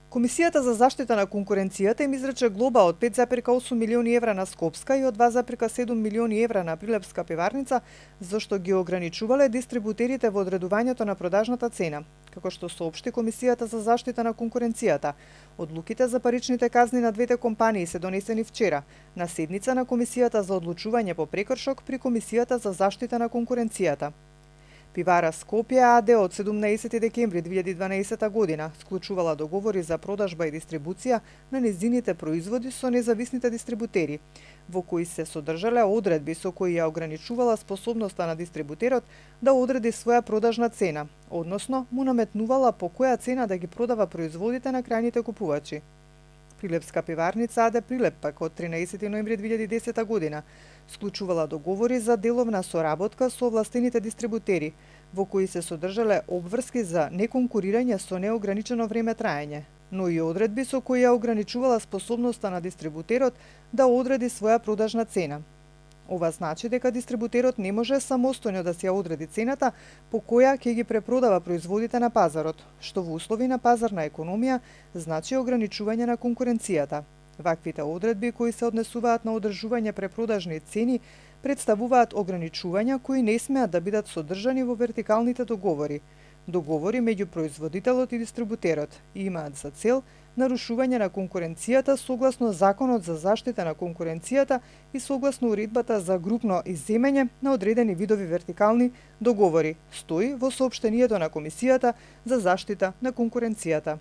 Комисијата за заштита на конкуренцијата им изрече глоба од 5,8 милиони евра на Скопска и од 2,7 милиони евра на Прилепска пиварница, зашто ги ограничувале дистрибутерите во одредувањето на продажната цена. Како што соопшти Комисијата за заштита на конкуренцијата, одлуките за паричните казни на двете компании се донесени вчера, на седница на Комисијата за одлучување по прекршок при Комисијата за заштита на конкуренцијата. Пивара Скопје АД од 17 декември 2012 година склучувала договори за продажба и дистрибуција на незините производи со независните дистрибутери, во кои се содржале одредби со кои ја ограничувала способноста на дистрибутерот да одреди своја продажна цена, односно му наметнувала по која цена да ги продава производите на крајните купувачи. Прилепска пиварница АД Прилеп пак од 13 ноември 2010 година склучувала договори за деловна соработка со овластените дистрибутери, во кои се содржале обврски за неконкурирање со неограничено време траење, но и одредби со кои ја ограничувала способноста на дистрибутерот да одреди своја продажна цена. Ова значи дека дистрибутерот не може самостојно да си ја одреди цената по која ќе ги препродава производите на пазарот, што во услови на пазарна економија значи ограничување на конкуренцијата. Ваквите одредби кои се однесуваат на одржување препродажни цени представуваат ограничувања кои не смеат да бидат содржани во вертикалните договори меѓу производителот и дистрибутерот, и имаат за цел нарушување на конкуренцијата согласно Законот за заштита на конкуренцијата и согласно уредбата за групно изземање на одредени видови вертикални договори, стои во соопштението на Комисијата за заштита на конкуренцијата.